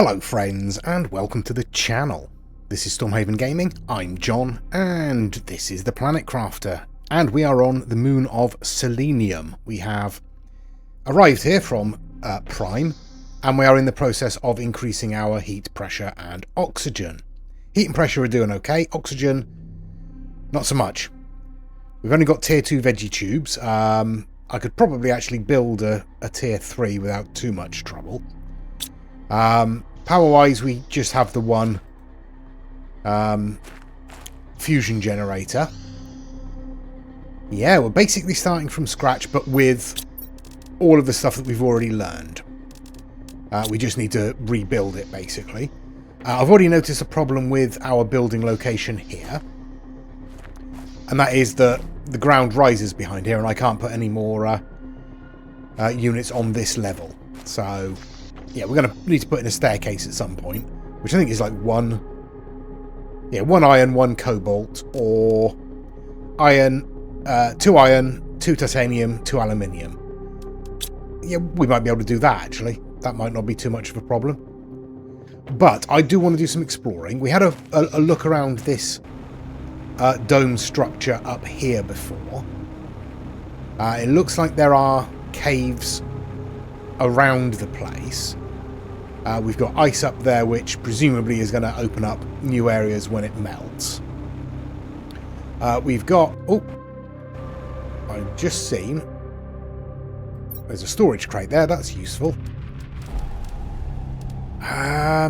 Hello friends and welcome to the channel. This is Stormhaven Gaming, I'm John and this is the Planet Crafter and we are on the moon of Selenium. We have arrived here from Prime and we are in the process of increasing our heat, pressure and oxygen. Heat and pressure are doing okay, oxygen not so much. We've only got tier 2 veggie tubes. I could probably actually build a tier 3 without too much trouble. Power-wise, we just have the one fusion generator. Yeah, we're basically starting from scratch, but with all of the stuff that we've already learned. We just need to rebuild it, basically. I've already noticed a problem with our building location here. And that is that the ground rises behind here, and I can't put any more units on this level. So yeah, we're going to need to put in a staircase at some point, which I think is like one iron, 1 cobalt, or iron, 2 iron, 2 titanium, 2 aluminium. Yeah, we might be able to do that, actually. That might not be too much of a problem. But I do want to do some exploring. We had a look around this dome structure up here before. It looks like there are caves around the place. We've got ice up there, which presumably is going to open up new areas when it melts. We've got... Oh! I've just seen... There's a storage crate there. That's useful. I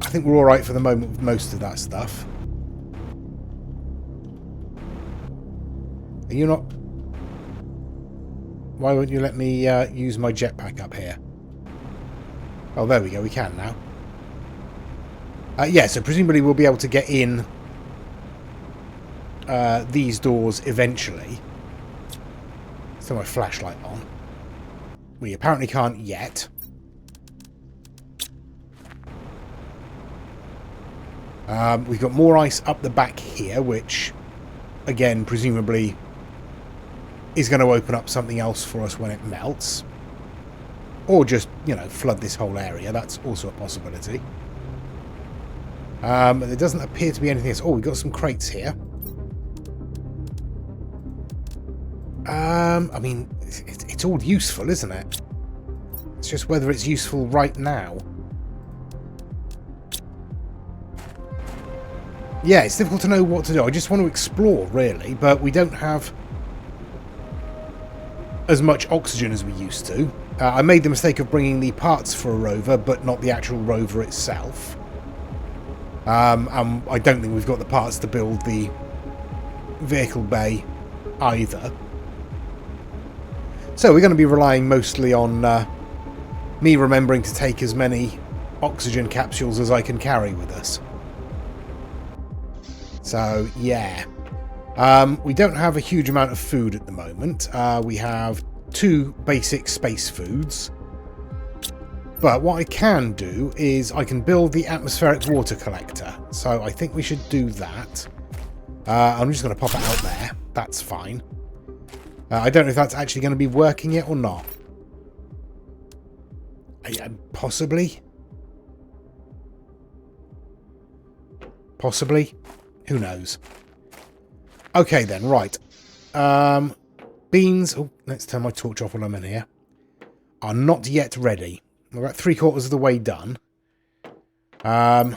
think we're alright for the moment with most of that stuff. Are you not... Why won't you let me use my jetpack up here? Oh, there we go. We can now. Yeah, so presumably we'll be able to get in these doors eventually. Throw my flashlight on. We apparently can't yet. We've got more ice up the back here, which, again, presumably is going to open up something else for us when it melts. Or just, you know, flood this whole area. That's also a possibility. There doesn't appear to be anything else. Oh, we've got some crates here. I mean, it's all useful, isn't it? It's just whether it's useful right now. Yeah, it's difficult to know what to do. I just want to explore, really, but we don't have as much oxygen as we used to. I made the mistake of bringing the parts for a rover, but not the actual rover itself. And I don't think we've got the parts to build the vehicle bay either. So we're going to be relying mostly on me remembering to take as many oxygen capsules as I can carry with us. So, yeah. We don't have a huge amount of food at the moment. We have 2 basic space foods. But what I can do is I can build the atmospheric water collector. So I think we should do that. I'm just going to pop it out there. That's fine. I don't know if that's actually going to be working yet or not. Possibly. Possibly. Who knows? Okay then, right. Beans, oh, let's turn my torch off while I'm in here, are not yet ready. We're about 3/4 of the way done. Alright,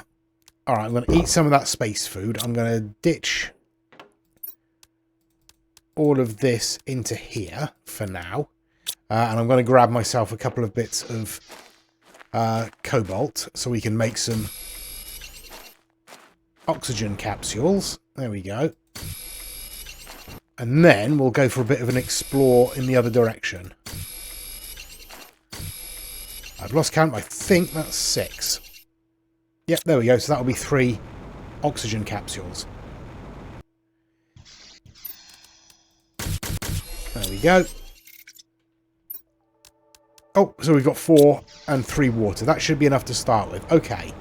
I'm going to eat some of that space food. I'm going to ditch all of this into here for now. And I'm going to grab myself a couple of bits of cobalt so we can make some oxygen capsules. There we go. And then we'll go for a bit of an explore in the other direction. I've lost count. I think that's 6. Yep, there we go. So that'll be 3 oxygen capsules. There we go. Oh, so we've got 4 and 3 water. That should be enough to start with. Okay.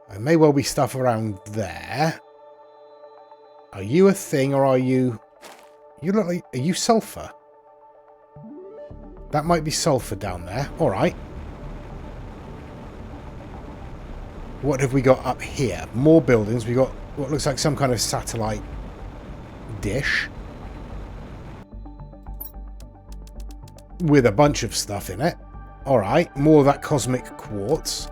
There may well be stuff around there. Are you a thing or are you... You look like... Are you sulfur? That might be sulfur down there. All right. What have we got up here? More buildings. We got what looks like some kind of satellite dish with a bunch of stuff in it. All right. More of that cosmic quartz.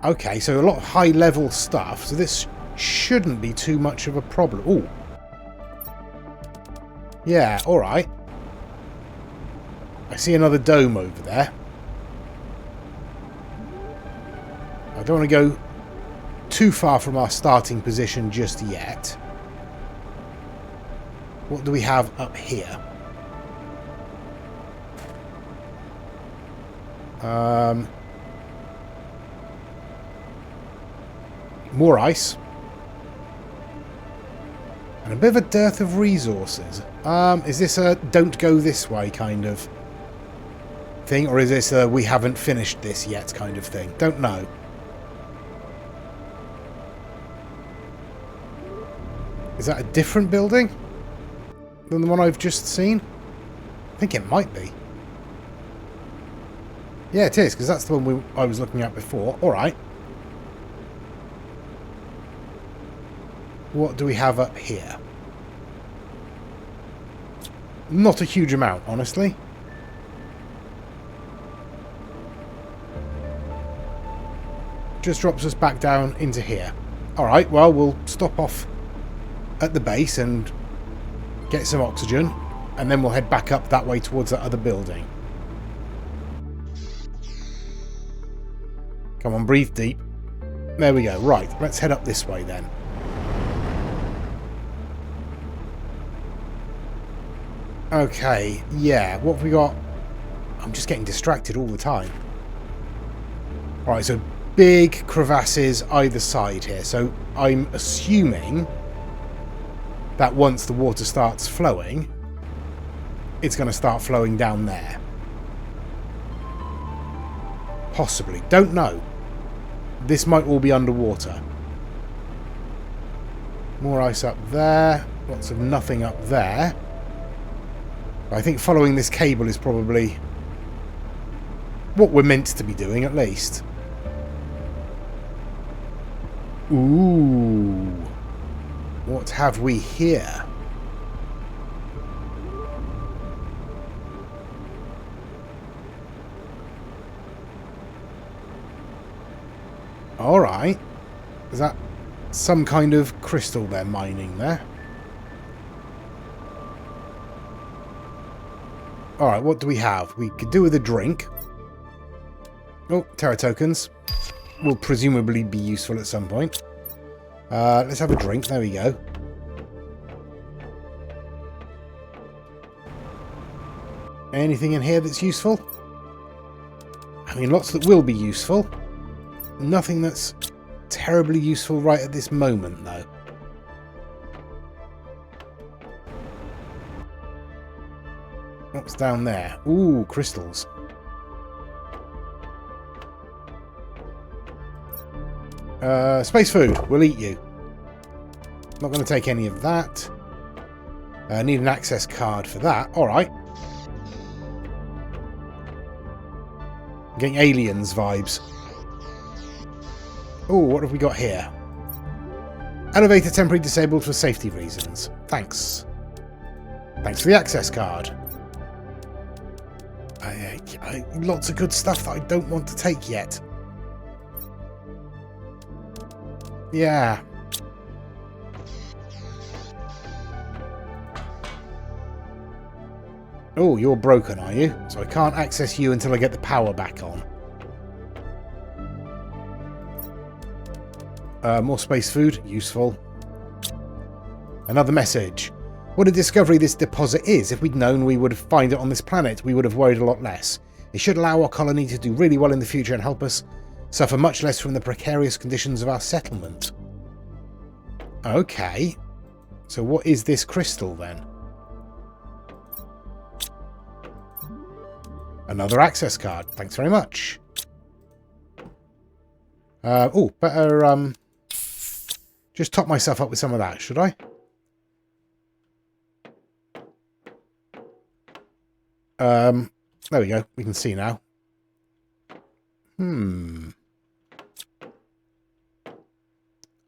Okay, so a lot of high-level stuff. So this shouldn't be too much of a problem. Ooh. Yeah, all right. I see another dome over there. I don't want to go too far from our starting position just yet. What do we have up here? More ice. And a bit of a dearth of resources. Is this a don't go this way kind of thing? Or is this a we haven't finished this yet kind of thing? Don't know. Is that a different building than the one I've just seen? I think it might be. Yeah, it is, because that's the one I was looking at before. All right. What do we have up here? Not a huge amount, honestly. Just drops us back down into here. Alright, well, we'll stop off at the base and get some oxygen, and then we'll head back up that way towards that other building. Come on, breathe deep. There we go. Right, let's head up this way then. Okay, yeah, what have we got? I'm just getting distracted all the time. Alright, so big crevasses either side here. So I'm assuming that once the water starts flowing, it's going to start flowing down there. Possibly. Don't know. This might all be underwater. More ice up there. Lots of nothing up there. I think following this cable is probably what we're meant to be doing, at least. Ooh. What have we here? Alright. Is that some kind of crystal they're mining there? Alright, what do we have? We could do with a drink. Oh, Terra tokens. Will presumably be useful at some point. Let's have a drink. There we go. Anything in here that's useful? I mean, lots that will be useful. Nothing that's terribly useful right at this moment, though. What's down there? Ooh, crystals. Space food. We'll eat you. Not going to take any of that. Need an access card for that. Alright. Getting aliens vibes. Oh, what have we got here? Elevator temporarily disabled for safety reasons. Thanks. Thanks for the access card. Lots of good stuff that I don't want to take yet. Yeah. Oh, you're broken, are you? So I can't access you until I get the power back on. More space food. Useful. Another message. What a discovery this deposit is. If we'd known we would find it on this planet, we would have worried a lot less. It should allow our colony to do really well in the future and help us suffer much less from the precarious conditions of our settlement. Okay. So what is this crystal then? Another access card. Thanks very much. Oh, better just top myself up with some of that, should I? There we go. We can see now.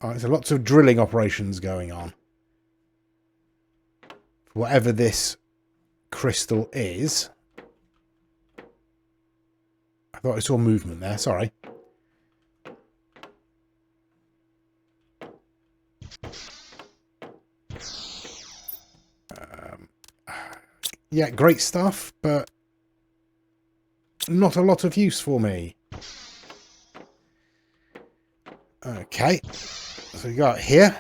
Alright, so lots of drilling operations going on. Whatever this crystal is. I thought I saw movement there, sorry. Yeah, great stuff, but not a lot of use for me. Okay, so we got here.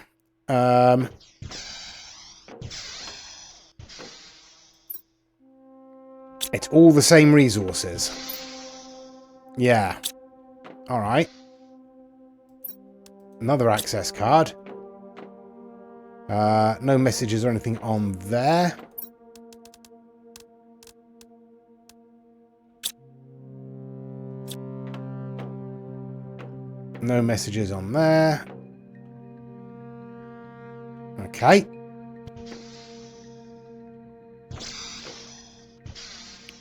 It's all the same resources. Yeah. Alright. Another access card. No messages or anything on there. No messages on there. Okay.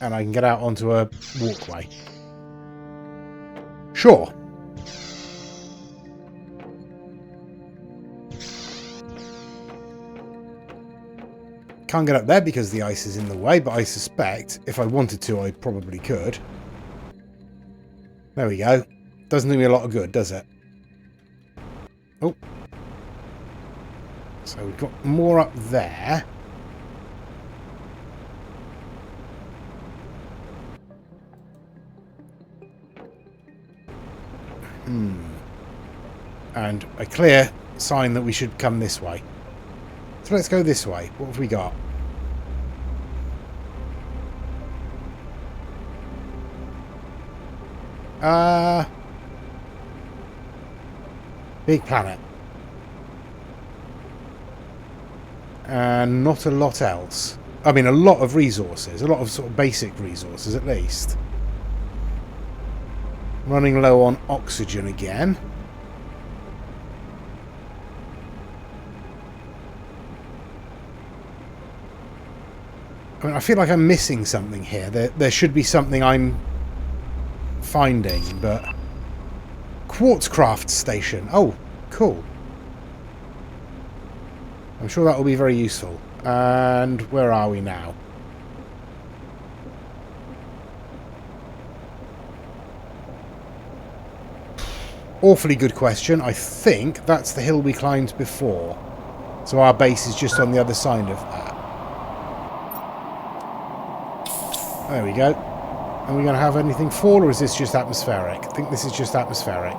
And I can get out onto a walkway. Sure. Can't get up there because the ice is in the way, but I suspect if I wanted to, I probably could. There we go. Doesn't do me a lot of good, does it? Oh. So we've got more up there. And a clear sign that we should come this way. So let's go this way. What have we got? Big planet. And not a lot else. I mean, a lot of resources. A lot of sort of basic resources, at least. Running low on oxygen again. I mean, I feel like I'm missing something here. There should be something I'm finding, but... Quartzcraft station. Oh, cool. I'm sure that will be very useful. And where are we now? Awfully good question. I think that's the hill we climbed before. So our base is just on the other side of that. There we go. Are we going to have anything fall, or is this just atmospheric? I think this is just atmospheric.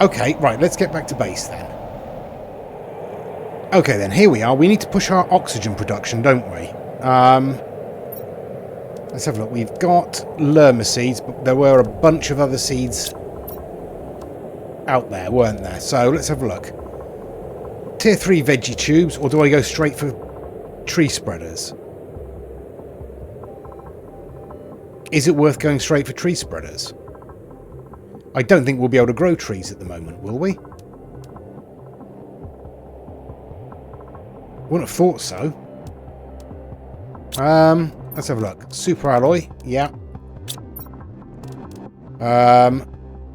Okay, right, let's get back to base then. Okay then, here we are. We need to push our oxygen production, don't we? Let's have a look. We've got Lerma seeds, but there were a bunch of other seeds out there, weren't there? So let's have a look. Tier 3 veggie tubes, or do I go straight for tree spreaders? Is it worth going straight for tree spreaders? I don't think we'll be able to grow trees at the moment, will we? Wouldn't have thought so. Let's have a look. Super alloy, yeah.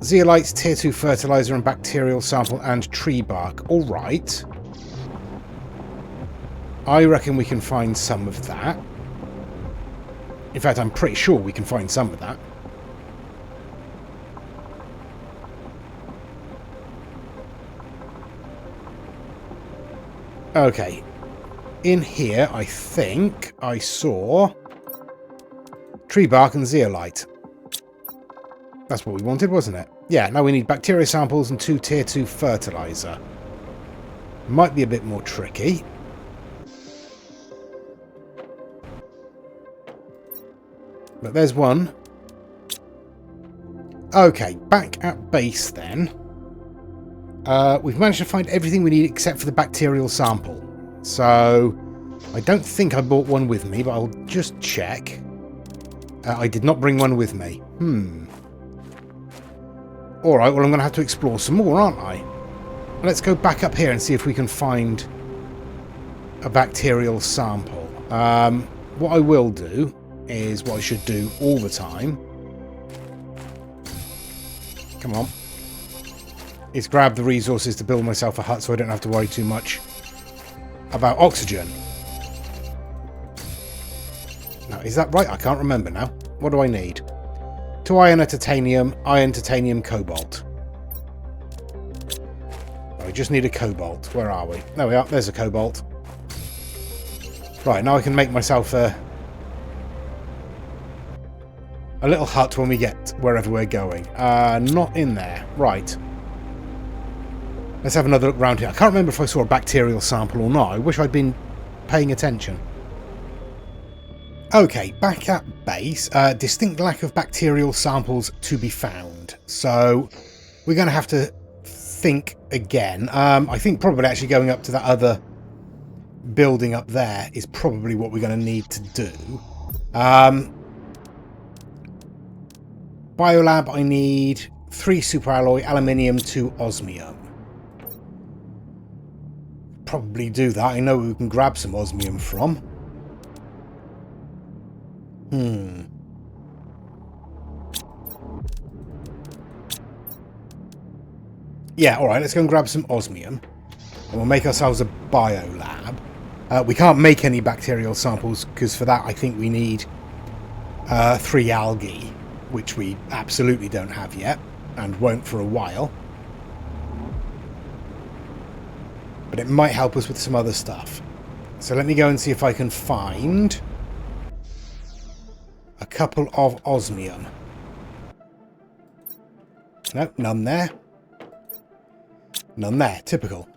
Zeolites, tier 2 fertilizer and bacterial sample and tree bark. Alright. I reckon we can find some of that. In fact, I'm pretty sure we can find some of that. Okay. In here, I think I saw tree bark and zeolite. That's what we wanted, wasn't it? Yeah, now we need bacteria samples and 2 tier 2 fertilizer. Might be a bit more tricky. But there's one. Okay, back at base then. We've managed to find everything we need except for the bacterial sample. So, I don't think I brought one with me, but I'll just check. I did not bring one with me. Alright, well I'm going to have to explore some more, aren't I? Let's go back up here and see if we can find a bacterial sample. What I will do is what I should do all the time. Come on. Is grab the resources to build myself a hut so I don't have to worry too much about oxygen. Now, is that right? I can't remember now. What do I need? 2 iron, a titanium, cobalt. I just need a cobalt. Where are we? There we are. There's a cobalt. Right, now I can make myself a little hut when we get wherever we're going. Not in there. Right. Let's have another look around here. I can't remember if I saw a bacterial sample or not. I wish I'd been paying attention. Okay, back at base. Distinct lack of bacterial samples to be found. So we're going to have to think again. I think probably actually going up to that other building up there is probably what we're going to need to do. Biolab, I need 3 superalloy, aluminium, 2 osmium. Probably do that. I know we can grab some osmium from. Yeah, alright, let's go and grab some osmium. And we'll make ourselves a biolab. We can't make any bacterial samples, because for that I think we need 3 algae, which we absolutely don't have yet, and won't for a while. But it might help us with some other stuff. So let me go and see if I can find a couple of osmium. Nope, none there. None there. Typical.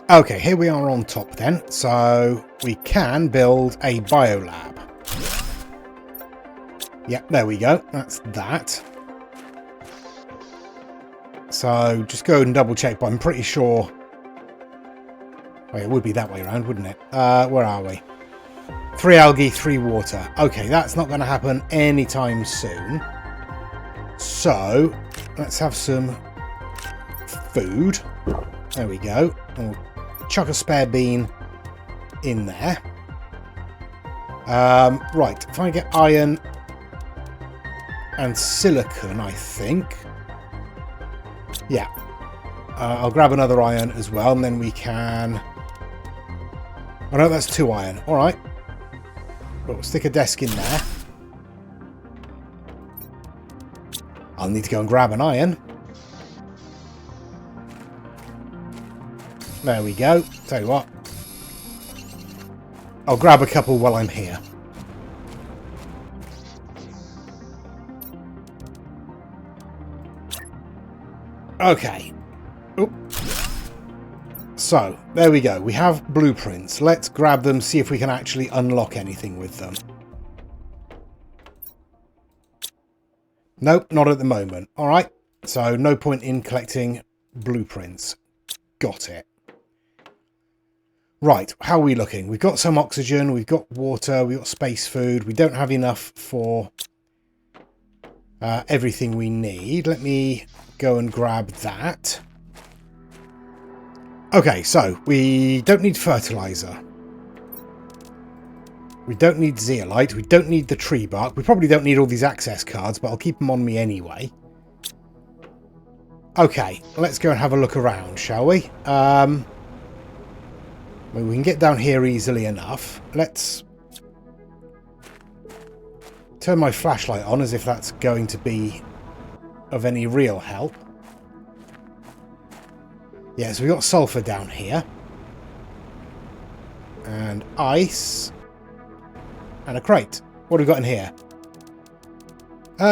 Okay, here we are on top then. So we can build a biolab. Yep, there we go. That's that. So just go and double check, but I'm pretty sure... Oh, it would be that way around, wouldn't it? Where are we? 3 algae, 3 water. Okay, that's not going to happen anytime soon. So let's have some food. There we go. And we'll chuck a spare bean in there. Right, if I get iron and silicon, I think... Yeah. I'll grab another iron as well, and then we can... Oh no, that's 2 iron. Alright. We'll stick a desk in there. I'll need to go and grab an iron. There we go. Tell you what. I'll grab a couple while I'm here. Okay. Oop. So, there we go. We have blueprints. Let's grab them, see if we can actually unlock anything with them. Nope, not at the moment. Alright, so no point in collecting blueprints. Got it. Right, how are we looking? We've got some oxygen, we've got water, we've got space food. We don't have enough for everything we need. Let me go and grab that. Okay, so we don't need fertilizer. We don't need zeolite. We don't need the tree bark. We probably don't need all these access cards, but I'll keep them on me anyway. Okay, let's go and have a look around, shall we? Well, we can get down here easily enough. Let's turn my flashlight on as if that's going to be of any real help. Yeah, so we've got sulfur down here. And ice. And a crate. What have we got in here?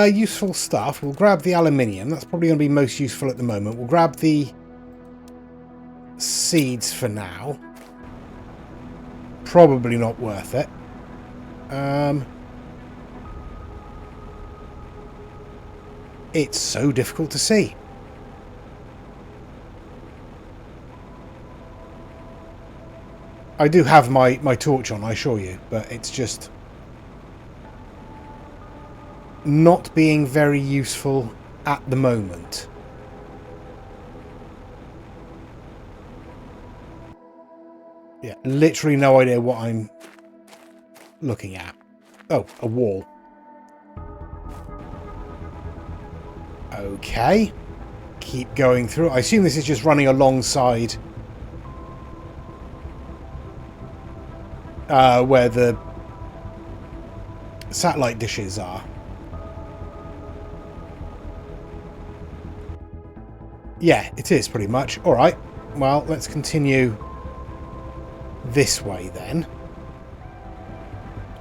Useful stuff. We'll grab the aluminium. That's probably going to be most useful at the moment. We'll grab the seeds for now. Probably not worth it. It's so difficult to see. I do have my torch on, I assure you, but it's just not being very useful at the moment. Yeah, literally no idea what I'm looking at. Oh, a wall. Okay. Keep going through. I assume this is just running alongside where the satellite dishes are. Yeah, it is pretty much. All right. Well, let's continue this way then.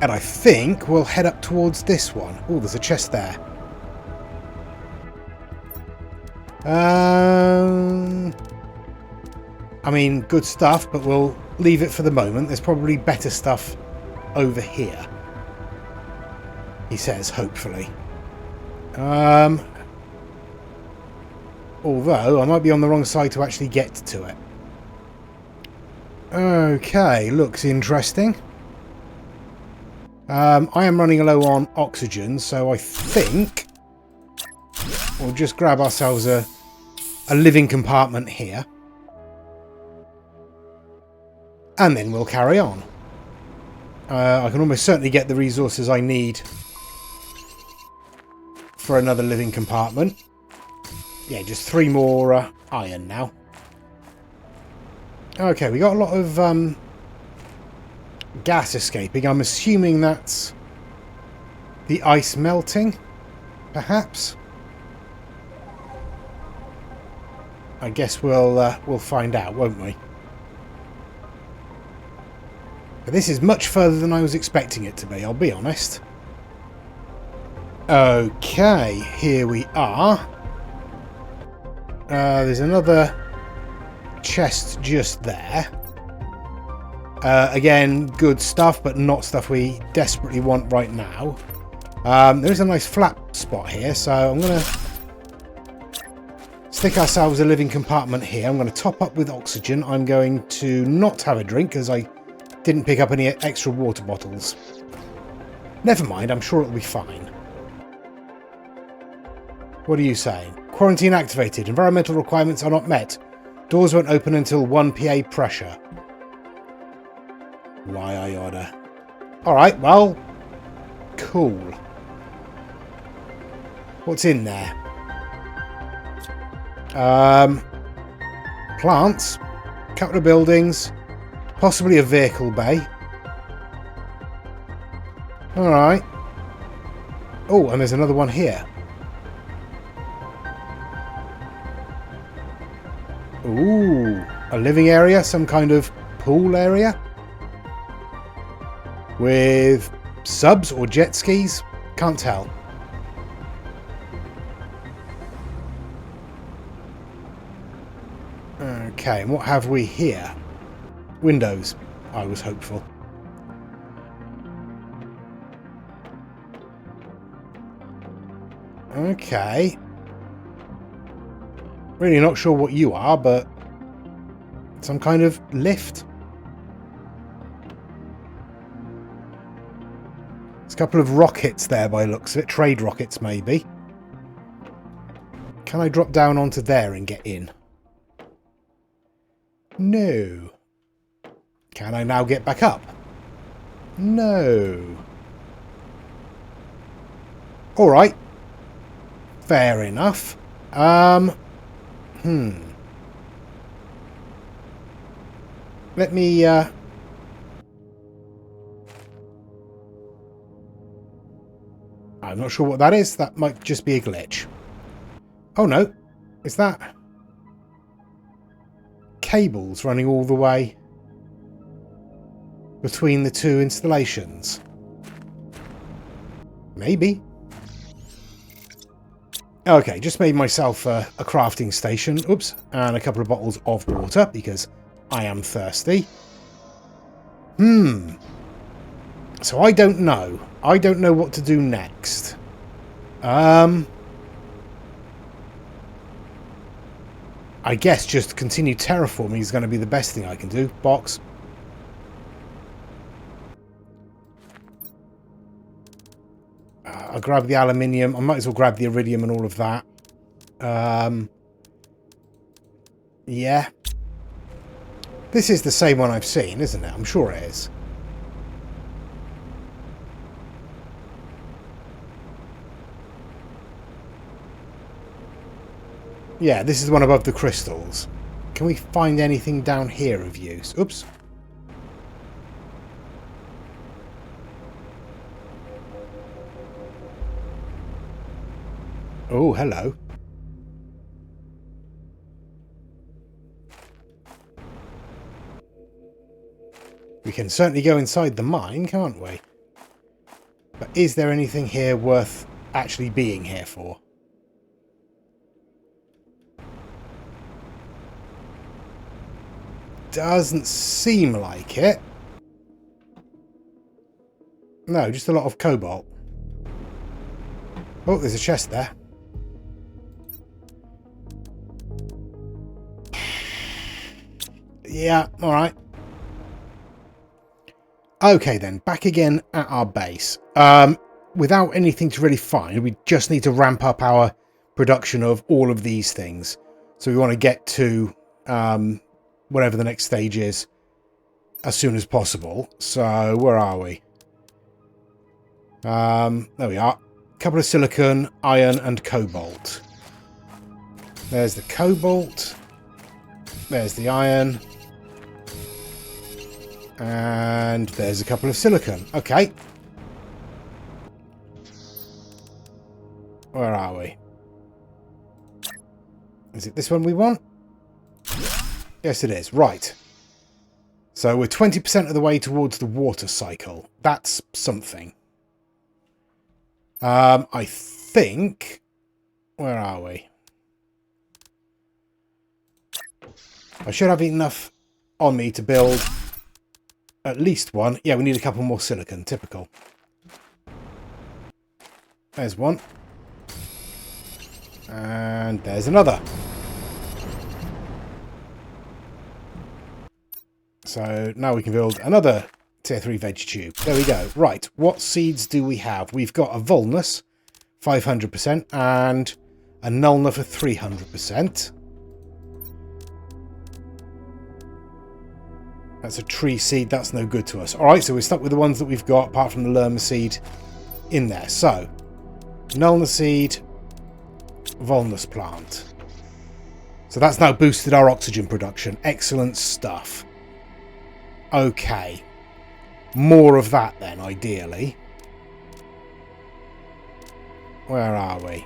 And I think we'll head up towards this one. Oh, there's a chest there. I mean, good stuff, but we'll leave it for the moment. There's probably better stuff over here. He says, hopefully. Although, I might be on the wrong side to actually get to it. Okay, looks interesting. I am running low on oxygen, so I think we'll just grab ourselves a living compartment here. And then we'll carry on. I can almost certainly get the resources I need for another living compartment. Yeah, just 3 more iron now. Okay, we got a lot of gas escaping. I'm assuming that's the ice melting, perhaps. I guess we'll find out, won't we? But this is much further than I was expecting it to be, I'll be honest. Okay, here we are. There's another chest just there. Again, good stuff, but not stuff we desperately want right now. There's a nice flat spot here, so I'm going to stick ourselves a living compartment here. I'm going to top up with oxygen. I'm going to not have a drink because I didn't pick up any extra water bottles. Never mind, I'm sure it'll be fine. What are you saying? Quarantine activated. Environmental requirements are not met. Doors won't open until 1 PA pressure. Why I order. Alright, well, cool. What's in there? Plants, a couple of buildings, possibly a vehicle bay. Alright. Oh, and there's another one here. Ooh, a living area, some kind of pool area with subs or jet skis, can't tell. Okay, and what have we here? Windows, I was hopeful. Okay. Really not sure what you are, but some kind of lift. There's a couple of rockets there by the looks of it. Trade rockets, maybe. Can I drop down onto there and get in? No. Can I now get back up? No. Alright. Fair enough. Let me, I'm not sure what that is. That might just be a glitch. Oh no. Is that cables running all the way between the two installations? Maybe. Okay, just made myself a crafting station. Oops. And a couple of bottles of water because I am thirsty. So I don't know. I don't know what to do next. I guess just continue terraforming is going to be the best thing I can do. Box. I'll grab the aluminium. I might as well grab the iridium and all of that. Yeah. This is the same one I've seen, isn't it? I'm sure it is. Yeah, this is the one above the crystals. Can we find anything down here of use? Oops. Oh, hello. We can certainly go inside the mine, can't we? But is there anything here worth actually being here for? Doesn't seem like it. No, just a lot of cobalt. Oh, there's a chest there. Yeah, alright. Okay then, back again at our base. Without anything to really find, we just need to ramp up our production of all of these things. So we want to get to whatever the next stage is as soon as possible. So where are we? There we are. A couple of silicon, iron and cobalt. There's the cobalt. There's the iron. And there's a couple of silicon. Okay. Where are we? Is it this one we want? Yes, it is. Right. So we're 20% of the way towards the water cycle. That's something. I think... Where are we? I should have enough on me to build at least one. Yeah, we need a couple more silicon. Typical. There's one. And there's another. So now we can build another tier 3 veg tube. There we go. Right, what seeds do we have? We've got a Volnus, 500%, and a Nullna for 300%. That's a tree seed. That's no good to us. All right, so we're stuck with the ones that we've got, apart from the Lerma seed in there. So, Nullna seed, Volnus plant. So that's now boosted our oxygen production. Excellent stuff. Okay. More of that then, ideally. Where are we?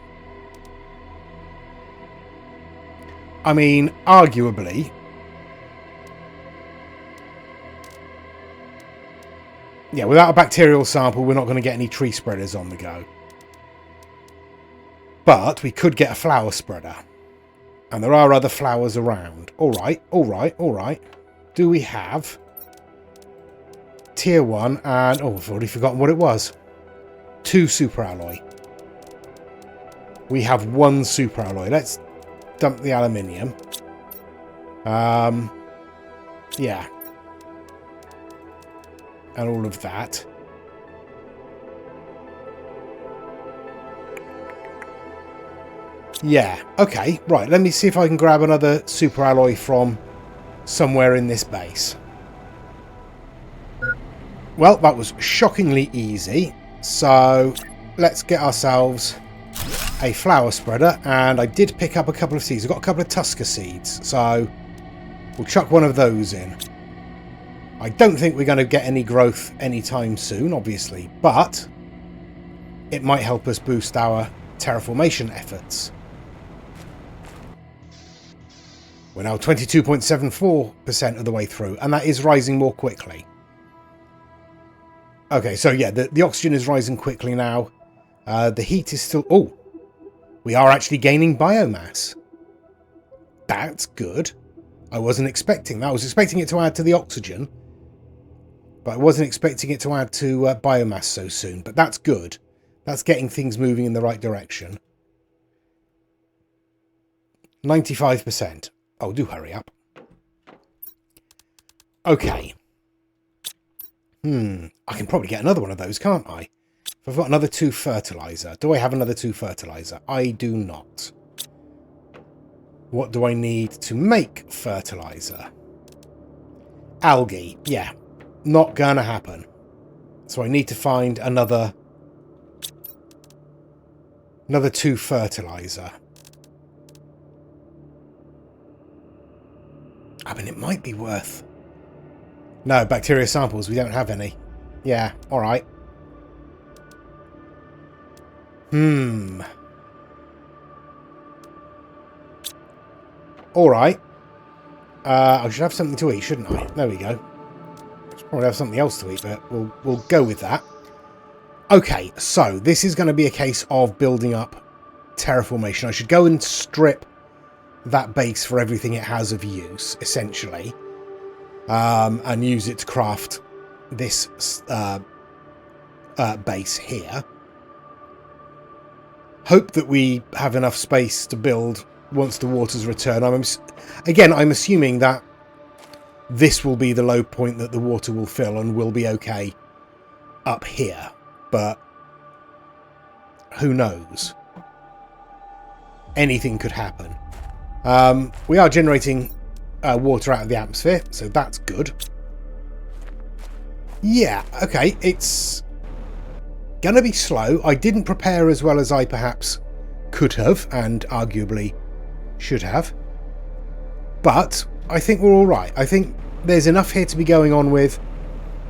I mean, arguably... Yeah, without a bacterial sample, we're not going to get any tree spreaders on the go. But we could get a flower spreader. And there are other flowers around. Alright, alright, alright. Do we have... Tier 1 and... Oh, I've already forgotten what it was. 2 super alloy. We have 1 super alloy. Let's dump the aluminium. Yeah. And all of that. Yeah, okay. Right, let me see if I can grab another super alloy from somewhere in this base. Well, that was shockingly easy. So, let's get ourselves a flower spreader. And I did pick up a couple of seeds. I've got a couple of Tusker seeds. So, we'll chuck one of those in. I don't think we're going to get any growth anytime soon, obviously, but it might help us boost our terraformation efforts. We're now 22.74% of the way through, and that is rising more quickly. Okay, so yeah, the oxygen is rising quickly now. The heat is still... Oh, we are actually gaining biomass. That's good. I wasn't expecting that. I was expecting it to add to the oxygen. But I wasn't expecting it to add to biomass so soon. But that's good. That's getting things moving in the right direction. 95%. Oh, do hurry up. Okay. I can probably get another one of those, can't I? If I've got another 2 fertilizer. Do I have another 2 fertilizer? I do not. What do I need to make fertilizer? Algae. Yeah. Not gonna happen. So I need to find another 2 fertilizer. I mean, it might be worth... No, bacteria samples. We don't have any. Yeah, alright. Alright. I should have something to eat, shouldn't I? There we go. Should probably have something else to eat, but we'll go with that. Okay, so this is going to be a case of building up terraformation. I should go and strip that base for everything it has of use, essentially, and use it to craft this base here. Hope that we have enough space to build once the waters return. I'm assuming that this will be the low point that the water will fill and we'll be okay up here, but who knows? Anything could happen. We are generating water out of the atmosphere, so that's good. Yeah, okay, it's gonna be slow. I didn't prepare as well as I perhaps could have, and arguably should have. But I think we're alright. I think there's enough here to be going on with.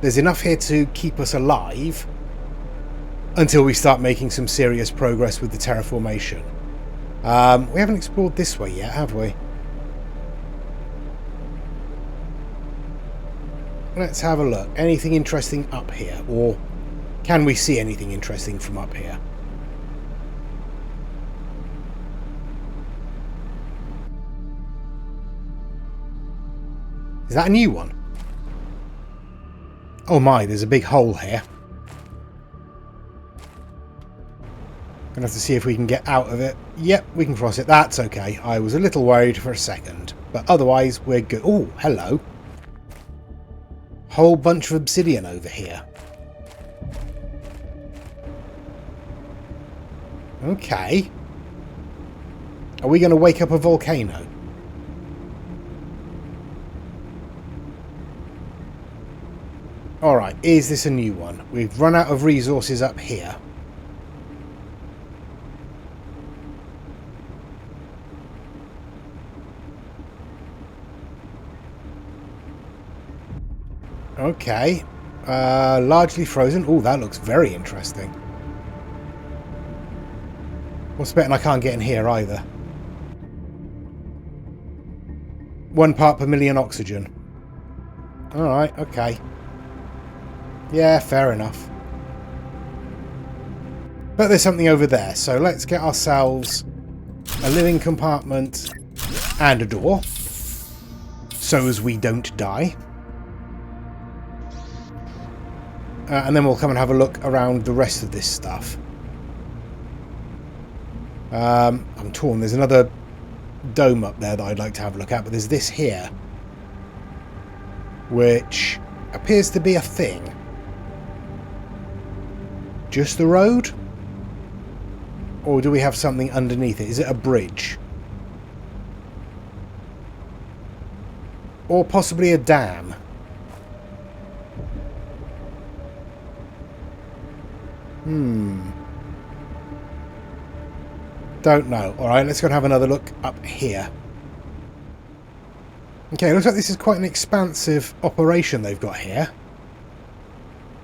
There's enough here to keep us alive until we start making some serious progress with the terraformation. We haven't explored this way yet, have we? Let's have a look. Anything interesting up here? Or can we see anything interesting from up here? Is that a new one? Oh my, there's a big hole here. Gonna have to see if we can get out of it. Yep, we can cross it. That's okay. I was a little worried for a second, but otherwise we're good. Oh, hello. Whole bunch of obsidian over here. Okay. Are we going to wake up a volcano? Alright, is this a new one? We've run out of resources up here. Okay. Largely frozen. Oh, that looks very interesting. What's betting I can't get in here either? 1 part per million oxygen. Alright, okay. Yeah, fair enough. But there's something over there, so let's get ourselves a living compartment and a door, so as we don't die. And then we'll come and have a look around the rest of this stuff. I'm torn. There's another dome up there that I'd like to have a look at, but there's this here, which appears to be a thing. Just the road? Or do we have something underneath it? Is it a bridge? Or possibly a dam? Don't know. Alright, let's go and have another look up here. Okay, looks like this is quite an expansive operation they've got here.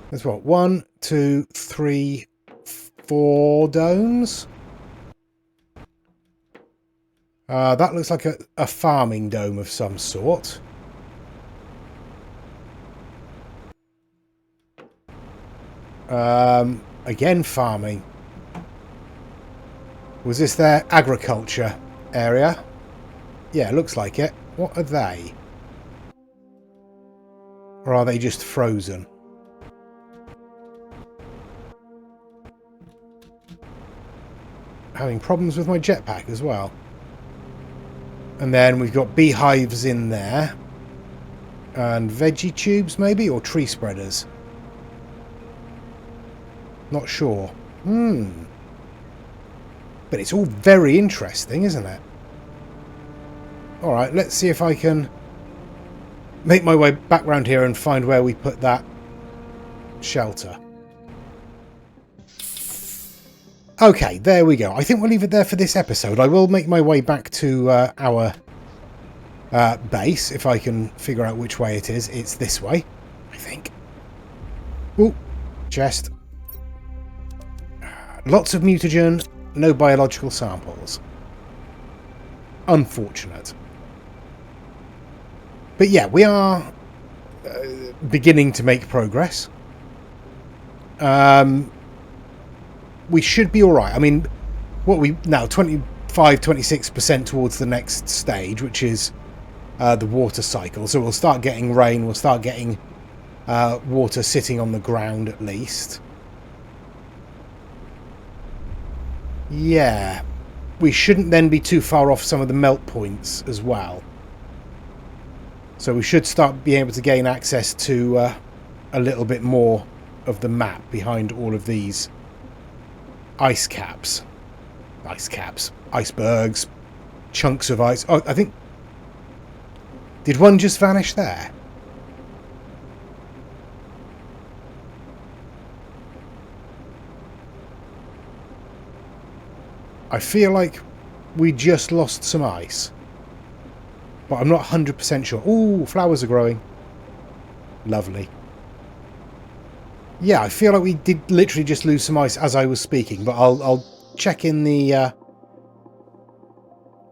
There's what? 1, 2, 3, 4 domes? That looks like a farming dome of some sort. Again, farming. Was this their agriculture area? Yeah, looks like it. What are they? Or are they just frozen? Having problems with my jetpack as well. And then we've got beehives in there. And veggie tubes maybe? Or tree spreaders? Not sure. But it's all very interesting, isn't it? Alright, let's see if I can make my way back round here and find where we put that shelter. Okay, there we go. I think we'll leave it there for this episode. I will make my way back to our base, if I can figure out which way it is. It's this way, I think. Ooh, chest. Lots of mutagen, no biological samples. Unfortunate. But yeah, we are beginning to make progress. We should be alright. I mean, what we now 25-26% towards the next stage, which is the water cycle. So we'll start getting rain, we'll start getting water sitting on the ground at least. Yeah, we shouldn't then be too far off some of the melt points as well. So we should start being able to gain access to a little bit more of the map behind all of these ice caps. Icebergs, chunks of ice. Oh, I think... Did one just vanish there? I feel like we just lost some ice. But I'm not 100% sure. Ooh, flowers are growing. Lovely. Yeah, I feel like we did literally just lose some ice as I was speaking, but I'll check in the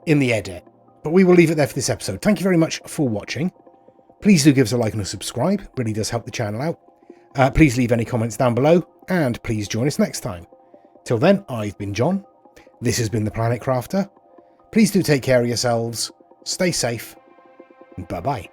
edit. But we will leave it there for this episode. Thank you very much for watching. Please do give us a like and a subscribe. It really does help the channel out. Please leave any comments down below, and please join us next time. Till then, I've been John. This has been the Planet Crafter. Please do take care of yourselves. Stay safe. And bye-bye.